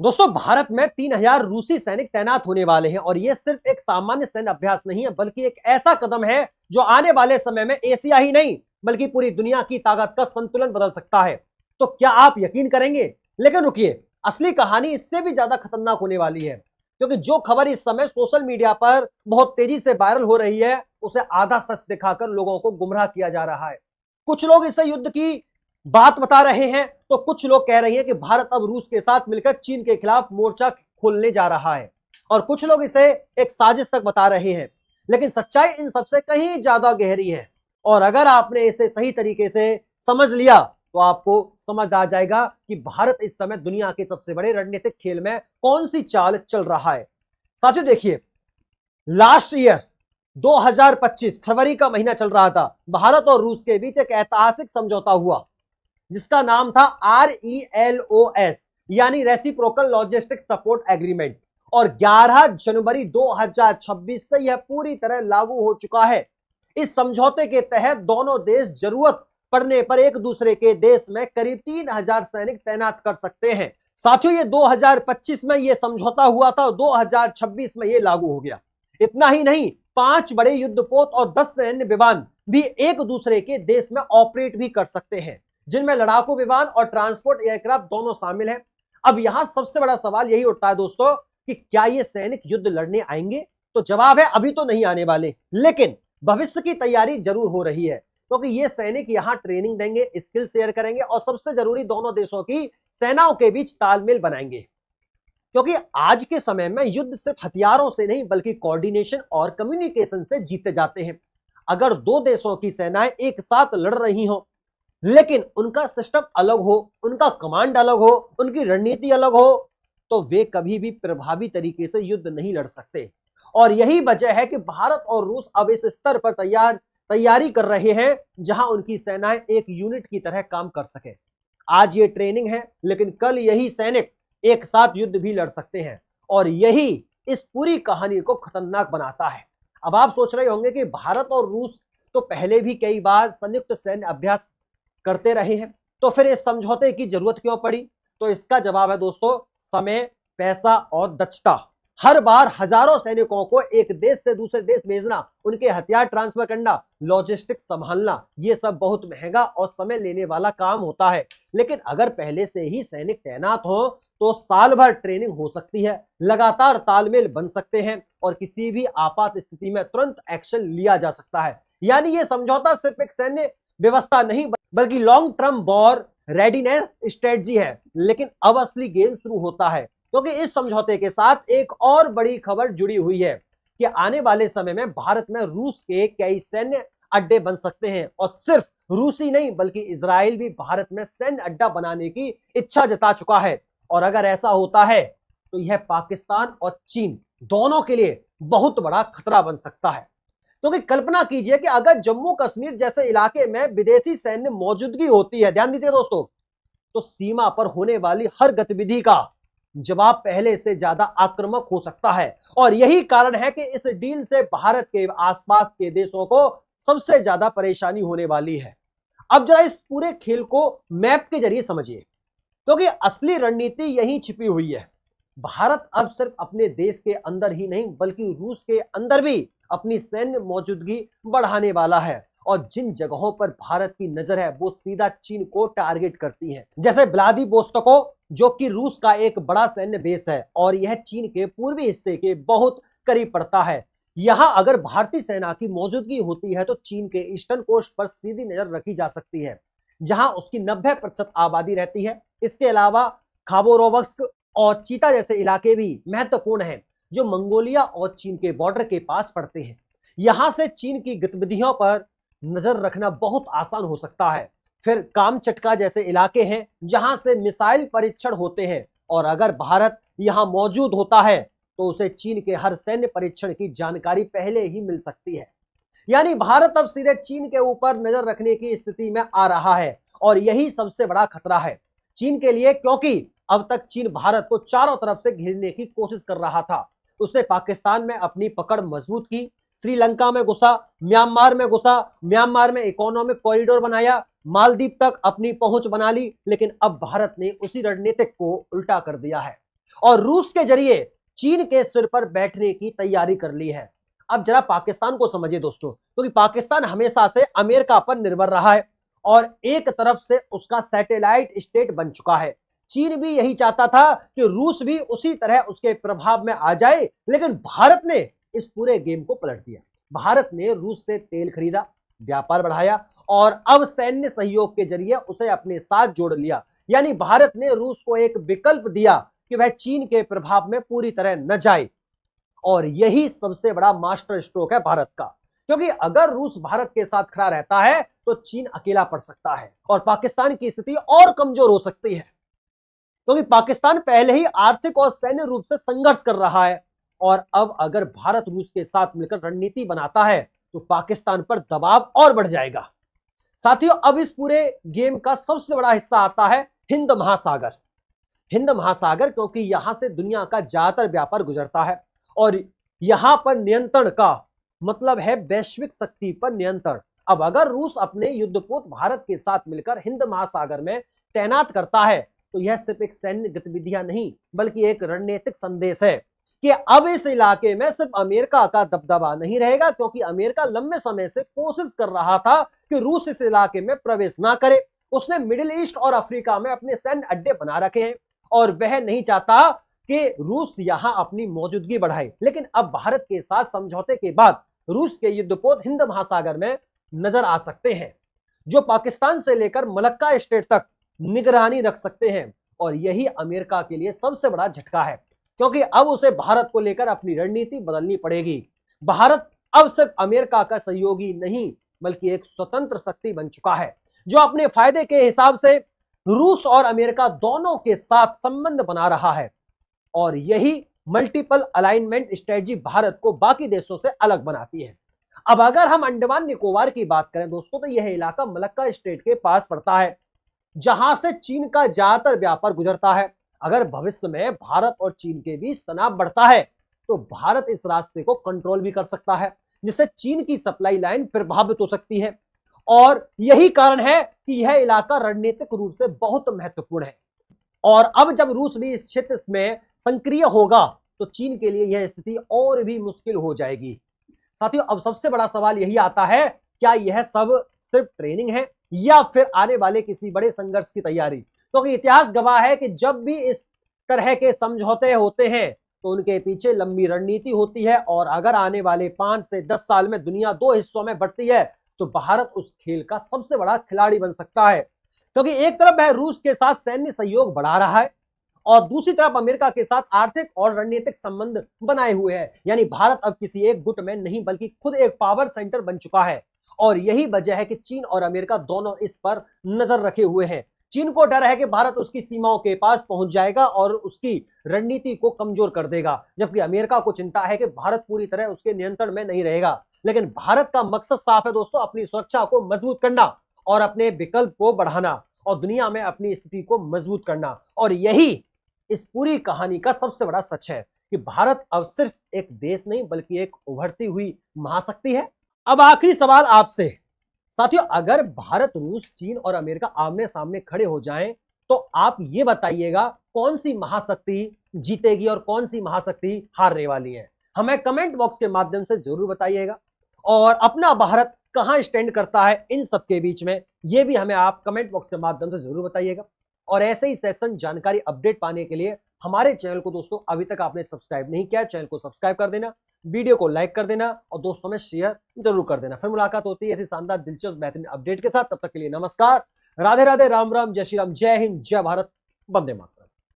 दोस्तों, भारत में 3000 रूसी सैनिक तैनात होने वाले हैं और यह सिर्फ एक सामान्य सैन्य अभ्यास नहीं है, बल्कि एक ऐसा कदम है जो आने वाले समय में एशिया ही नहीं बल्कि पूरी दुनिया की ताकत का संतुलन बदल सकता है। तो क्या आप यकीन करेंगे? लेकिन रुकिए, असली कहानी इससे भी ज्यादा खतरनाक होने वाली है, क्योंकि जो खबर इस समय सोशल मीडिया पर बहुत तेजी से वायरल हो रही है, उसे आधा सच दिखाकर लोगों को गुमराह किया जा रहा है। कुछ लोग इसे युद्ध की बात बता रहे हैं, तो कुछ लोग कह रहे हैं कि भारत अब रूस के साथ मिलकर चीन के खिलाफ मोर्चा खोलने जा रहा है, और कुछ लोग इसे एक साजिश तक बता रहे हैं। लेकिन सच्चाई इन सबसे कहीं ज्यादा गहरी है, और अगर आपने इसे सही तरीके से समझ लिया तो आपको समझ आ जाएगा कि भारत इस समय दुनिया के सबसे बड़े रणनीतिक खेल में कौन सी चाल चल रहा है। साथियों देखिए, लास्ट ईयर 2025 फरवरी का महीना चल रहा था। भारत और रूस के बीच एक ऐतिहासिक समझौता हुआ जिसका नाम था RELOS, यानी रेसिप्रोकल लॉजिस्टिक सपोर्ट एग्रीमेंट, और 11 जनवरी 2026 से यह पूरी तरह लागू हो चुका है। इस समझौते के तहत दोनों देश जरूरत पड़ने पर एक दूसरे के देश में करीब 3000 सैनिक तैनात कर सकते हैं। साथियों, ये 2025 में यह समझौता हुआ था और 2026 में यह लागू हो गया। इतना ही नहीं, 5 बड़े युद्धपोत और 10 सैन्य विमान भी एक दूसरे के देश में ऑपरेट भी कर सकते हैं, जिनमें लड़ाकू विमान और ट्रांसपोर्ट एयरक्राफ्ट दोनों शामिल हैं। अब यहां सबसे बड़ा सवाल यही उठता है दोस्तों कि क्या ये सैनिक युद्ध लड़ने आएंगे? तो जवाब है अभी तो नहीं आने वाले, लेकिन भविष्य की तैयारी जरूर हो रही है, क्योंकि ये सैनिक यहां ट्रेनिंग देंगे, स्किल शेयर करेंगे और सबसे जरूरी दोनों देशों की सेनाओं के बीच तालमेल बनाएंगे। क्योंकि आज के समय में युद्ध सिर्फ हथियारों से नहीं बल्कि कोऑर्डिनेशन और कम्युनिकेशन से जीते जाते हैं। अगर दो देशों की सेनाएं एक साथ लड़ रही हो, लेकिन उनका सिस्टम अलग हो, उनका कमांड अलग हो, उनकी रणनीति अलग हो, तो वे कभी भी प्रभावी तरीके से युद्ध नहीं लड़ सकते। और यही वजह है कि भारत और रूस अब इस स्तर पर तैयारी कर रहे हैं जहां उनकी सेनाएं एक यूनिट की तरह काम कर सके। आज ये ट्रेनिंग है, लेकिन कल यही सैनिक एक साथ युद्ध भी लड़ सकते हैं, और यही इस पूरी कहानी को खतरनाक बनाता है। अब आप सोच रहे होंगे कि भारत और रूस तो पहले भी कई बार संयुक्त सैन्य अभ्यास करते रहे हैं, तो फिर इस समझौते की जरूरत क्यों पड़ी? तो इसका जवाब है दोस्तों, समय, पैसा और दक्षता। हर बार हजारों सैनिकों को एक देश से दूसरे देश भेजना, उनके हथियार ट्रांसफर करना, लॉजिस्टिक्स संभालना, यह सब बहुत महंगा और समय लेने वाला काम होता है। लेकिन अगर पहले से ही सैनिक तैनात हो तो साल भर ट्रेनिंग हो सकती है, लगातार तालमेल बन सकते हैं और किसी भी आपात स्थिति में तुरंत एक्शन लिया जा सकता है। यानी यह समझौता सिर्फ एक सैन्य व्यवस्था नहीं बल्कि long term war readiness strategy है। लेकिन अब असली गेम शुरू होता है, क्योंकि इस समझौते के साथ एक और बड़ी खबर जुड़ी हुई है कि आने वाले समय में भारत में रूस के कई सैन्य अड्डे बन सकते हैं, और सिर्फ रूसी नहीं बल्कि इजराइल भी भारत में सैन्य अड्डा बनाने की इच्छा जता चुका है। और अगर ऐसा होता है तो यह पाकिस्तान और चीन दोनों के लिए बहुत बड़ा खतरा बन सकता है। क्योंकि कल्पना कीजिए कि अगर जम्मू कश्मीर जैसे इलाके में विदेशी सैन्य मौजूदगी होती है, ध्यान दीजिए दोस्तों, तो सीमा पर होने वाली हर गतिविधि का जवाब पहले से ज्यादा आक्रामक हो सकता है। और यही कारण है कि इस डील से भारत के आसपास के देशों को सबसे ज्यादा परेशानी होने वाली है। अब जरा इस पूरे खेल को मैप के जरिए समझिए, क्योंकि असली रणनीति यही छिपी हुई है। भारत अब सिर्फ अपने देश के अंदर ही नहीं बल्कि रूस के अंदर भी अपनी सैन्य मौजूदगी बढ़ाने वाला है, और जिन जगहों पर भारत की नजर है वो सीधा चीन को टारगेट करती है। जैसे व्लादिवोस्तोक, जो कि रूस का एक बड़ा सैन्य बेस है और यह चीन के पूर्वी हिस्से के बहुत करीब पड़ता है। यहां अगर भारतीय सेना की मौजूदगी होती है तो चीन के ईस्टर्न कोस्ट पर सीधी नजर रखी जा सकती है, जहां उसकी 90% आबादी रहती है। इसके अलावा खाबोरोव्स्क और चीता जैसे इलाके भी महत्वपूर्ण हैं, जो मंगोलिया और चीन के बॉर्डर के पास पड़ते हैं। यहां से चीन की गतिविधियों पर नजर रखना बहुत आसान हो सकता है। फिर कामचटका जैसे इलाके हैं जहां से मिसाइल परीक्षण होते हैं, और अगर भारत यहां मौजूद होता है तो उसे चीन के हर सैन्य परीक्षण की जानकारी पहले ही मिल सकती है। यानी भारत अब सीधे चीन के ऊपर नजर रखने की स्थिति में आ रहा है, और यही सबसे बड़ा खतरा है चीन के लिए, क्योंकि अब तक चीन भारत को चारों तरफ से घेरने की कोशिश कर रहा था। उसने पाकिस्तान में अपनी पकड़ मजबूत की, श्रीलंका में घुसा, म्यांमार में घुसा, म्यांमार में इकोनॉमिक कॉरिडोर बनाया, मालदीव तक अपनी पहुंच बना ली। लेकिन अब भारत ने उसी रणनीति को उल्टा कर दिया है। और रूस के जरिए चीन के सिर पर बैठने की तैयारी कर ली है। अब जरा पाकिस्तान को समझिए दोस्तों, क्योंकि पाकिस्तान हमेशा से अमेरिका पर निर्भर रहा है और एक तरफ से उसका सैटेलाइट स्टेट बन चुका है। चीन भी यही चाहता था कि रूस भी उसी तरह उसके प्रभाव में आ जाए, लेकिन भारत ने इस पूरे गेम को पलट दिया। भारत ने रूस से तेल खरीदा, व्यापार बढ़ाया और अब सैन्य सहयोग के जरिए उसे अपने साथ जोड़ लिया। यानी भारत ने रूस को एक विकल्प दिया कि वह चीन के प्रभाव में पूरी तरह न जाए। और यही सबसे बड़ा मास्टर स्ट्रोक है भारत का, क्योंकि अगर रूस भारत के साथ खड़ा रहता है तो चीन अकेला पड़ सकता है और पाकिस्तान की स्थिति और कमजोर हो सकती है, क्योंकि पाकिस्तान पहले ही आर्थिक और सैन्य रूप से संघर्ष कर रहा है। और अब अगर भारत रूस के साथ मिलकर रणनीति बनाता है तो पाकिस्तान पर दबाव और बढ़ जाएगा। साथियों, अब इस पूरे गेम का सबसे बड़ा हिस्सा आता है हिंद महासागर। हिंद महासागर, क्योंकि यहां से दुनिया का ज्यादातर व्यापार गुजरता है और यहां पर नियंत्रण का मतलब है वैश्विक शक्ति पर नियंत्रण। अब अगर रूस अपने युद्धपोत भारत के साथ मिलकर हिंद महासागर में तैनात करता है तो यह सिर्फ एक सैन्य गतिविधियां नहीं बल्कि एक रणनीतिक संदेश है कि अब इस इलाके में सिर्फ अमेरिका का दबदबा नहीं रहेगा, क्योंकि अमेरिका लंबे समय से कोशिश कर रहा था कि रूस इस इलाके में प्रवेश ना करे। उसने मिडिल ईस्ट और अफ्रीका में अपने सैन्य अड्डे बना रखे हैं और वह नहीं चाहता कि रूस यहां अपनी मौजूदगी बढ़ाए। लेकिन अब भारत के साथ समझौते के बाद रूस के युद्धपोत हिंद महासागर में नजर आ सकते हैं, जो पाकिस्तान से लेकर मलक्का स्टेट तक निगरानी रख सकते हैं। और यही अमेरिका के लिए सबसे बड़ा झटका है, क्योंकि अब उसे भारत को लेकर अपनी रणनीति बदलनी पड़ेगी। भारत अब सिर्फ अमेरिका का सहयोगी नहीं बल्कि एक स्वतंत्र शक्ति बन चुका है, जो अपने फायदे के हिसाब से रूस और अमेरिका दोनों के साथ संबंध बना रहा है। और यही मल्टीपल अलाइनमेंट स्ट्रेटजी भारत को बाकी देशों से अलग बनाती है। अब अगर हम अंडमान निकोबार की बात करें दोस्तों, तो यह इलाका मलक्का स्टेट के पास पड़ता है, जहां से चीन का ज्यादातर व्यापार गुजरता है। अगर भविष्य में भारत और चीन के बीच तनाव बढ़ता है तो भारत इस रास्ते को कंट्रोल भी कर सकता है, जिससे चीन की सप्लाई लाइन प्रभावित हो सकती है। और यही कारण है कि यह इलाका रणनीतिक रूप से बहुत महत्वपूर्ण है। और अब जब रूस भी इस क्षेत्र में सक्रिय होगा तो चीन के लिए यह स्थिति और भी मुश्किल हो जाएगी। साथियों, अब सबसे बड़ा सवाल यही आता है, क्या यह सब सिर्फ ट्रेनिंग है या फिर आने वाले किसी बड़े संघर्ष की तैयारी? क्योंकि इतिहास गवाह है कि जब भी इस तरह के समझौते होते हैं तो उनके पीछे लंबी रणनीति होती है। और अगर आने वाले 5 से 10 साल में दुनिया 2 हिस्सों में बढ़ती है तो भारत उस खेल का सबसे बड़ा खिलाड़ी बन सकता है, क्योंकि एक तरफ वह रूस के साथ सैन्य सहयोग बढ़ा रहा है और दूसरी तरफ अमेरिका के साथ आर्थिक और रणनीतिक संबंध बनाए हुए है। यानी भारत अब किसी एक गुट में नहीं बल्कि खुद एक पावर सेंटर बन चुका है। और यही वजह है कि चीन और अमेरिका दोनों इस पर नजर रखे हुए हैं। चीन को डर है कि भारत उसकी सीमाओं के पास पहुंच जाएगा और उसकी रणनीति को कमजोर कर देगा, जबकि अमेरिका को चिंता है कि भारत पूरी तरह उसके नियंत्रण में नहीं रहेगा। लेकिन भारत का मकसद साफ है दोस्तों, अपनी सुरक्षा को मजबूत करना और अपने विकल्प को बढ़ाना और दुनिया में अपनी स्थिति को मजबूत करना। और यही इस पूरी कहानी का सबसे बड़ा सच है कि भारत अब सिर्फ एक देश नहीं बल्कि एक उभरती हुई महाशक्ति है। अब आखिरी सवाल आपसे साथियों, अगर भारत, रूस, चीन और अमेरिका आमने सामने खड़े हो जाएं तो आप ये बताइएगा कौन सी महाशक्ति जीतेगी और कौन सी महाशक्ति हारने वाली है? हमें कमेंट बॉक्स के माध्यम से जरूर बताइएगा। और अपना भारत कहां स्टैंड करता है इन सब के बीच में, ये भी हमें आप कमेंट बॉक्स के माध्यम से जरूर बताइएगा। और ऐसे ही सेशन जानकारी अपडेट पाने के लिए हमारे चैनल को दोस्तों अभी तक आपने सब्सक्राइब नहीं किया, चैनल को सब्सक्राइब कर देना, वीडियो को लाइक कर देना और दोस्तों में शेयर जरूर कर देना। फिर मुलाकात होती है ऐसी शानदार, दिलचस्प, बेहतरीन अपडेट के साथ। तब तक के लिए नमस्कार, राधे राधे, राम राम, जय श्री राम, जय हिंद, जय भारत, वंदे मातरम।